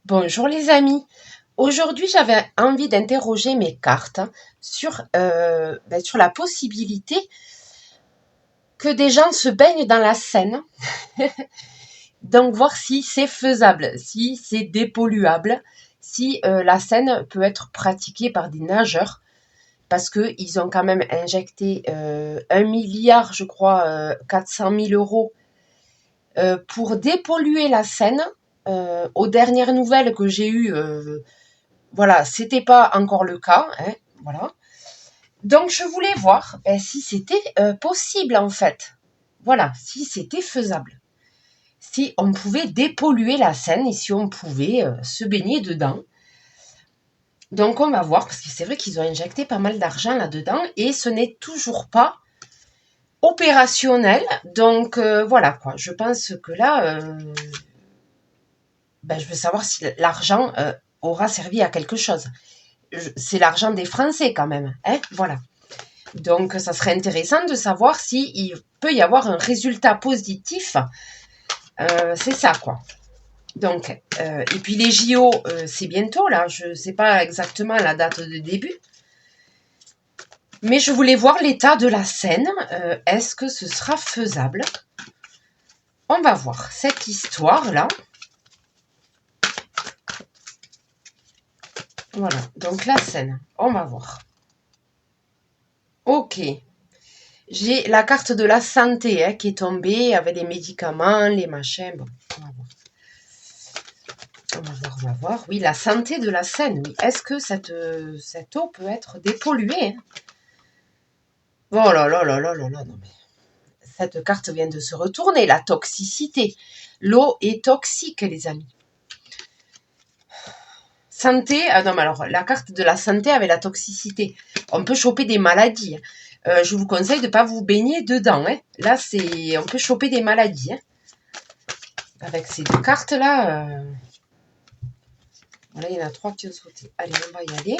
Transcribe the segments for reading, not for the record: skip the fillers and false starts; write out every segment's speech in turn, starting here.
Bonjour les amis. Aujourd'hui, j'avais envie d'interroger mes cartes sur la possibilité que des gens se baignent dans la Seine. Donc voir si c'est faisable, si c'est dépolluable, si la Seine peut être pratiquée par des nageurs, parce qu'ils ont quand même injecté 1 milliard, je crois, 400 000 euros pour dépolluer la Seine. Aux dernières nouvelles que j'ai eues, voilà, c'était pas encore le cas, hein, voilà. Donc je voulais voir si c'était possible en fait. Voilà, si c'était faisable. Si on pouvait dépolluer la Seine et si on pouvait se baigner dedans. Donc on va voir, parce que c'est vrai qu'ils ont injecté pas mal d'argent là-dedans et ce n'est toujours pas opérationnel. Donc voilà quoi, je pense que là, je veux savoir si l'argent aura servi à quelque chose. C'est l'argent des Français quand même, hein, voilà. Donc, ça serait intéressant de savoir s'il peut y avoir un résultat positif. C'est ça, quoi. Donc, et puis les JO, c'est bientôt, là. Je ne sais pas exactement la date de début. Mais je voulais voir l'état de la Seine. Est-ce que ce sera faisable? On va voir cette histoire-là. Voilà, donc la Seine. On va voir. Ok. J'ai la carte de la santé qui est tombée avec les médicaments, les machins. Bon, on va voir. On va voir. Oui, la santé de la Seine. Oui. Est-ce que cette eau peut être dépolluée? Oh là là là là là là, non mais cette carte vient de se retourner. La toxicité. L'eau est toxique, les amis. Santé. Ah non, mais alors la carte de la santé avec la toxicité. On peut choper des maladies. Je vous conseille de ne pas vous baigner dedans. Hein. Là, on peut choper des maladies. Hein. Avec ces deux cartes-là. Voilà, il y en a 3 qui ont sauté. Allez, on va y aller.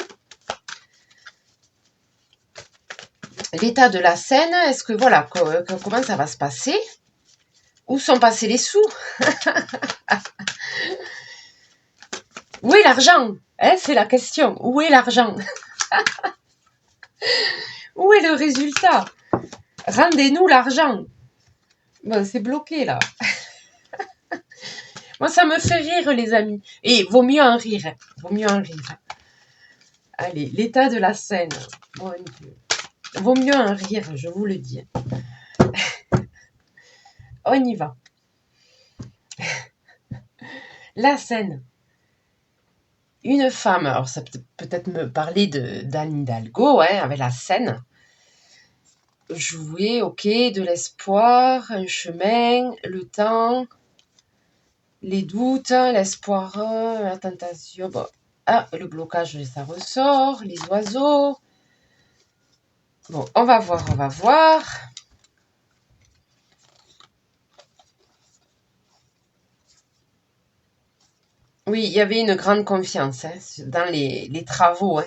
L'état de la Seine, est-ce que voilà, comment ça va se passer? Où sont passés les sous? Où est l'argent? Hein, c'est la question. Où est l'argent? Où est le résultat? Rendez-nous l'argent. Bon, c'est bloqué là. Moi, ça me fait rire, les amis. Et vaut mieux en rire. Vaut mieux en rire. Allez, l'état de la Seine. Mon Dieu. Vaut mieux en rire, je vous le dis. On y va. La Seine. Une femme, alors ça peut-être me parler d'Anne Hidalgo, hein, avec la Seine. Jouer, ok, de l'espoir, un chemin, le temps, les doutes, l'espoir, la tentation. Bon. Ah, le blocage, ça ressort, les oiseaux. Bon, on va voir, on va voir. Oui, il y avait une grande confiance dans les travaux. Hein.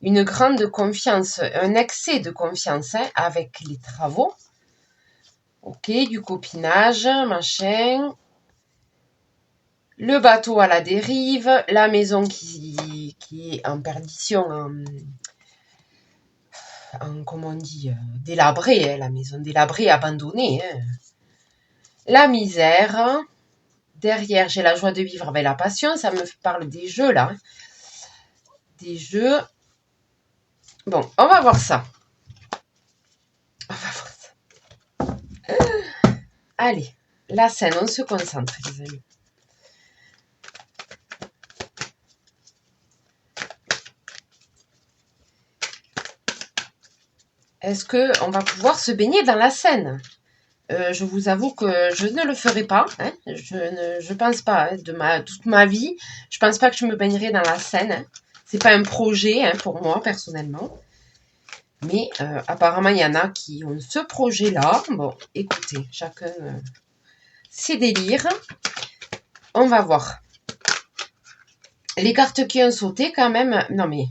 Une grande confiance, un excès de confiance avec les travaux. Ok, du copinage, machin. Le bateau à la dérive, la maison qui est en perdition, comment on dit, délabrée, hein, la maison délabrée, abandonnée. Hein. La misère. Derrière, j'ai la joie de vivre avec la passion. Ça me parle des jeux, là. Hein. Des jeux. Bon, on va voir ça. On va voir ça. Allez, la Seine, on se concentre, les amis. Est-ce qu'on va pouvoir se baigner dans la Seine? Je vous avoue que je ne le ferai pas. Hein. Je pense pas. Hein, toute ma vie, je pense pas que je me baignerai dans la Seine. Hein. C'est pas un projet hein, pour moi, personnellement. Mais apparemment, il y en a qui ont ce projet-là. Bon, écoutez, chacun ses délires. On va voir. Les cartes qui ont sauté, quand même. Non, mais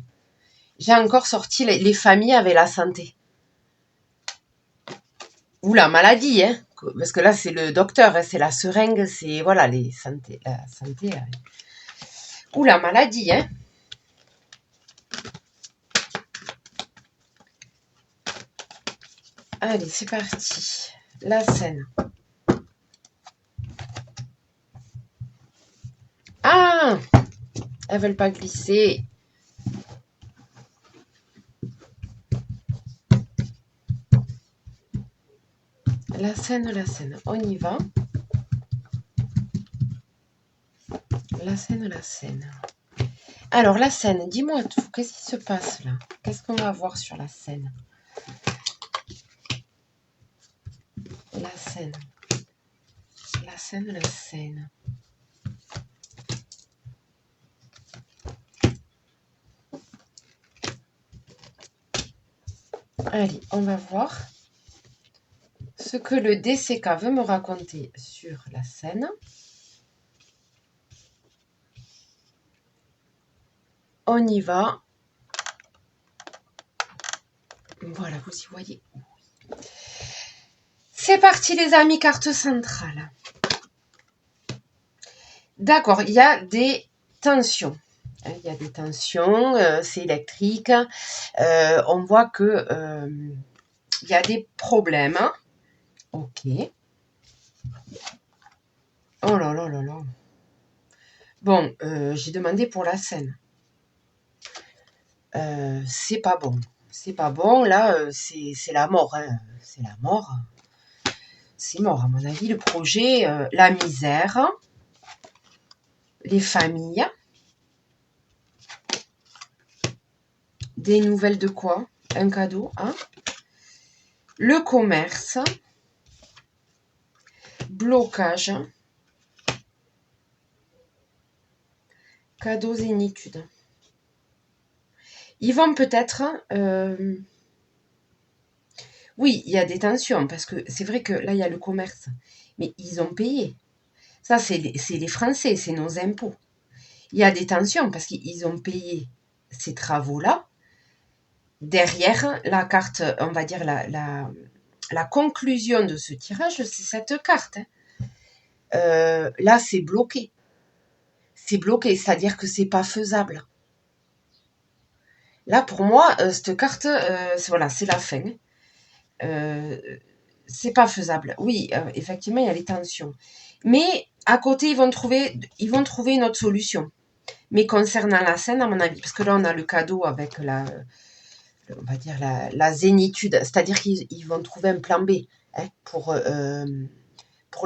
j'ai encore sorti les familles avec la santé. Ou la maladie, hein. Parce que là, c'est le docteur, hein, c'est la seringue, c'est, voilà, la santé. Ou la maladie, hein. Allez, c'est parti. La scène. Ah, elles veulent pas glisser. La scène, on y va. La scène. Alors, la scène, dis-moi tout, qu'est-ce qui se passe là? Qu'est-ce qu'on va voir sur la scène? La scène. La scène. Allez, on va voir ce que le DCK veut me raconter sur la scène. On y va. Voilà, vous y voyez. C'est parti les amis, carte centrale. D'accord, il y a des tensions. Il y a des tensions, c'est électrique. On voit que il y a des problèmes. Ok. Oh là là là là. Bon, j'ai demandé pour la scène. C'est pas bon. C'est pas bon. Là, c'est la mort. Hein. C'est la mort. C'est mort, à mon avis. Le projet, la misère, les familles. Des nouvelles de quoi? Un cadeau, hein? Le commerce. Blocage. Cadeaux et études. Ils vont peut-être... oui, il y a des tensions, parce que c'est vrai que là, il y a le commerce. Mais ils ont payé. Ça, c'est les Français, c'est nos impôts. Il y a des tensions, parce qu'ils ont payé ces travaux-là. Derrière, la carte, on va dire, la conclusion de ce tirage, c'est cette carte. Hein. Là, c'est bloqué. C'est bloqué, c'est-à-dire que c'est pas faisable. Là, pour moi, cette carte, voilà, c'est la fin. C'est pas faisable. Oui, effectivement, il y a les tensions. Mais à côté, ils vont trouver une autre solution. Mais concernant la scène, à mon avis, parce que là, on a le cadeau avec on va dire la zénitude, c'est-à-dire qu'ils vont trouver un plan B. Hein, pour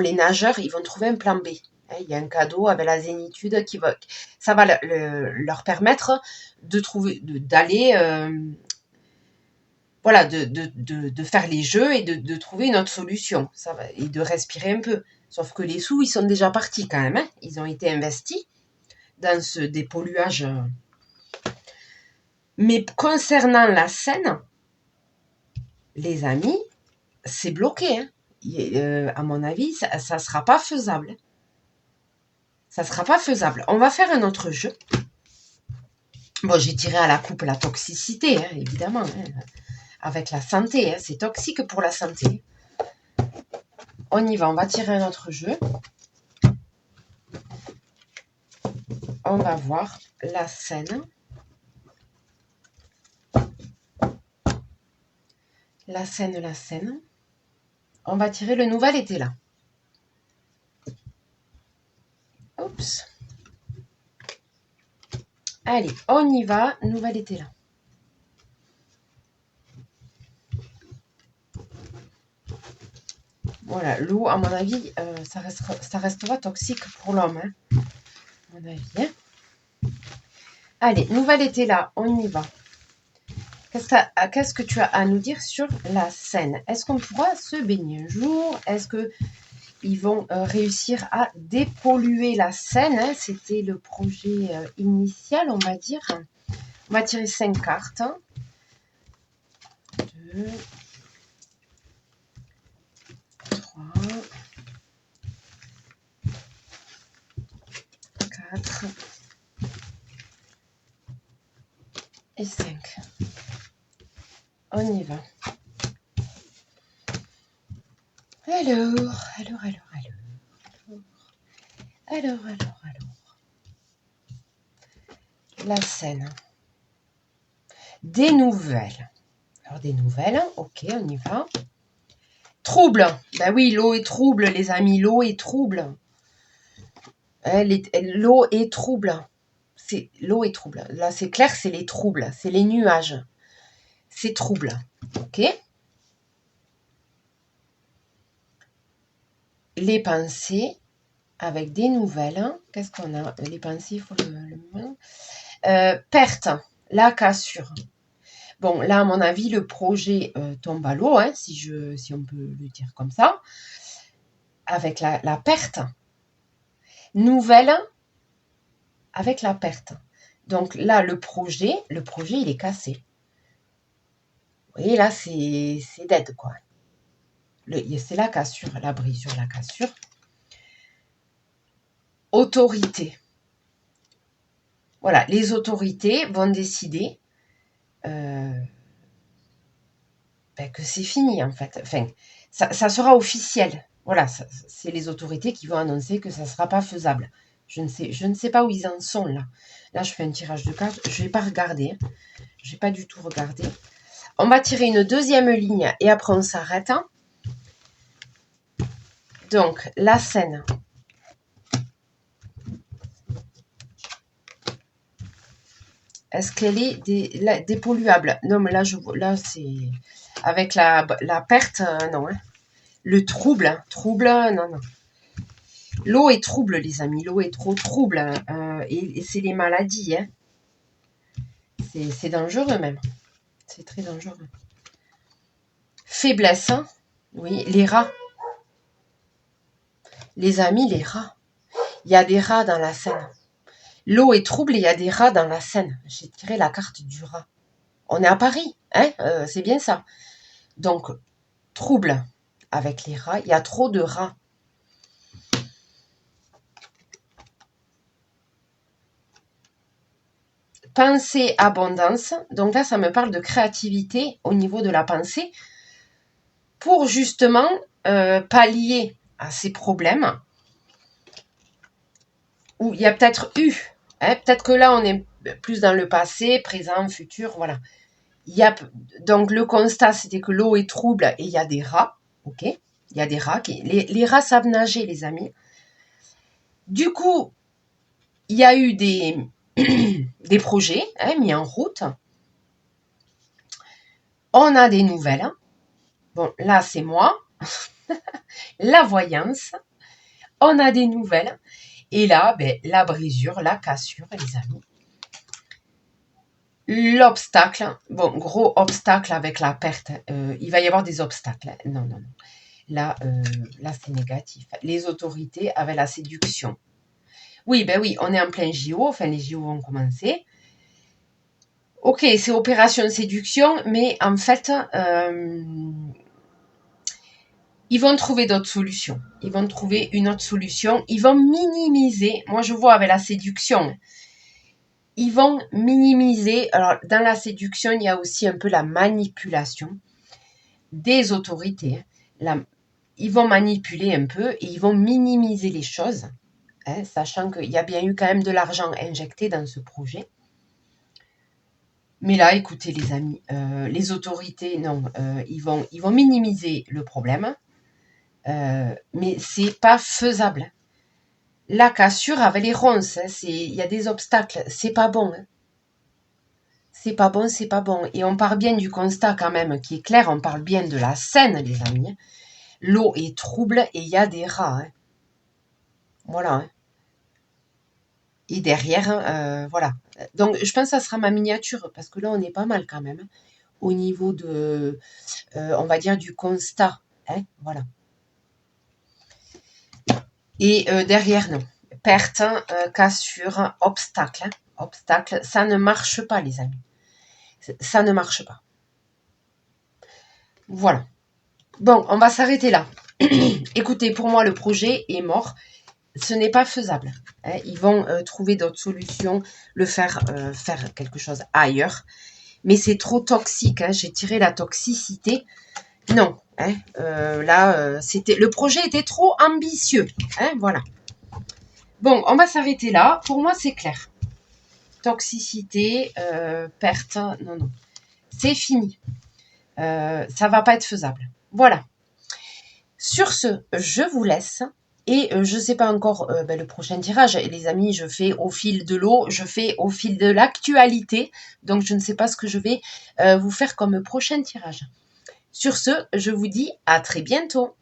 les nageurs, ils vont trouver un plan B. Hein, il y a un cadeau avec la zénitude ça va leur permettre d'aller voilà, de faire les jeux et de trouver une autre solution. Ça va, et de respirer un peu. Sauf que les sous, ils sont déjà partis quand même. Hein. Ils ont été investis dans ce dépolluage. Mais concernant la scène, les amis, c'est bloqué. Hein. À mon avis, ça ne sera pas faisable. Ça ne sera pas faisable. On va faire un autre jeu. Bon, j'ai tiré à la coupe la toxicité, hein, évidemment. Hein, avec la santé. Hein, c'est toxique pour la santé. On y va, on va tirer un autre jeu. On va voir la scène. La scène. On va tirer le nouvel été là. Oups. Allez, on y va. Nouvel été là. Voilà, l'eau, à mon avis, ça restera toxique pour l'homme. Hein, à mon avis. Hein. Allez, nouvel été là, on y va. Qu'est-ce que tu as à nous dire sur la Seine? Est-ce qu'on pourra se baigner un jour? Est-ce qu'ils vont réussir à dépolluer la Seine? Hein? C'était le projet initial, on va dire. On va tirer 5 cartes. 2, 3, 4 et 5. On y va. Alors. La Seine. Des nouvelles. Alors, des nouvelles, ok, on y va. Trouble. Ben oui, l'eau est trouble, les amis, l'eau est trouble. L'eau est trouble. L'eau est trouble. Là, c'est clair, c'est les troubles, c'est les nuages. C'est trouble, ok. Les pensées avec des nouvelles. Qu'est-ce qu'on a? Les pensées, il faut perte, la cassure. Bon, là, à mon avis, le projet tombe à l'eau, hein, si on peut le dire comme ça. Avec la perte. Nouvelle avec la perte. Donc là, le projet, il est cassé. Vous voyez, là, c'est dead, quoi. C'est la cassure, la brisure, la cassure. Autorité. Voilà, les autorités vont décider que c'est fini, en fait. Enfin, ça sera officiel. Voilà, c'est les autorités qui vont annoncer que ça ne sera pas faisable. Je ne sais pas où ils en sont, là. Là, je fais un tirage de cartes. Je ne vais pas regarder. Je ne vais pas du tout regarder. On va tirer une deuxième ligne et après, on s'arrête. Donc, la Seine. Est-ce qu'elle est dépolluable? Non, mais là c'est avec la perte, non. Hein. Le trouble, non, non. L'eau est trouble, les amis. L'eau est trop trouble. Et c'est les maladies. Hein. C'est dangereux même. C'est très dangereux. Faiblesse. Hein. Oui, les rats. Les amis, les rats. Il y a des rats dans la Seine. L'eau est trouble et il y a des rats dans la Seine. J'ai tiré la carte du rat. On est à Paris, hein, c'est bien ça. Donc, trouble avec les rats. Il y a trop de rats. Pensée, abondance. Donc là, ça me parle de créativité au niveau de la pensée pour justement pallier à ces problèmes où il y a peut-être eu. Hein, peut-être que là, on est plus dans le passé, présent, futur, voilà. Donc le constat, c'était que l'eau est trouble et il y a des rats. Ok, il y a des rats. Les rats savent nager, les amis. Du coup, il y a eu des projets mis en route. On a des nouvelles. Bon, là, c'est moi. La voyance. On a des nouvelles. Et là, la brisure, la cassure, les amis. L'obstacle. Bon, gros obstacle avec la perte. Il va y avoir des obstacles. Non, non, non. Là, c'est négatif. Les autorités avec la séduction. Oui, oui, on est en plein JO. Enfin, les JO vont commencer. Ok, c'est opération séduction, mais en fait, ils vont trouver d'autres solutions. Ils vont trouver une autre solution. Ils vont minimiser. Moi, je vois avec la séduction. Ils vont minimiser. Alors, dans la séduction, il y a aussi un peu la manipulation des autorités. Ils vont manipuler un peu et ils vont minimiser les choses, hein, sachant qu'il y a bien eu quand même de l'argent injecté dans ce projet. Mais là, écoutez les amis, les autorités, non, ils vont minimiser le problème, mais c'est pas faisable. La cassure avec les ronces, hein, il y a des obstacles, c'est pas bon. Hein. C'est pas bon, c'est pas bon. Et on part bien du constat quand même qui est clair, on parle bien de la Seine, les amis. L'eau est trouble et il y a des rats. Hein. Voilà. Hein. Et derrière, voilà. Donc, je pense que ça sera ma miniature, parce que là, on est pas mal quand même, hein, au niveau de, on va dire, du constat. Hein, voilà. Et derrière, non. Perte, cassure, obstacle. Hein, obstacle, ça ne marche pas, les amis. Ça ne marche pas. Voilà. Bon, on va s'arrêter là. Écoutez, pour moi, le projet est mort. Ce n'est pas faisable. Hein. Ils vont trouver d'autres solutions, faire quelque chose ailleurs. Mais c'est trop toxique. Hein. J'ai tiré la toxicité. Non. Hein. Là, le projet était trop ambitieux. Hein. Voilà. Bon, on va s'arrêter là. Pour moi, c'est clair. toxicité, perte, non, non. C'est fini. Ça va pas être faisable. Voilà. Sur ce, je vous laisse. Et je ne sais pas encore le prochain tirage. Et les amis, je fais au fil de l'eau, je fais au fil de l'actualité. Donc, je ne sais pas ce que je vais vous faire comme prochain tirage. Sur ce, je vous dis à très bientôt.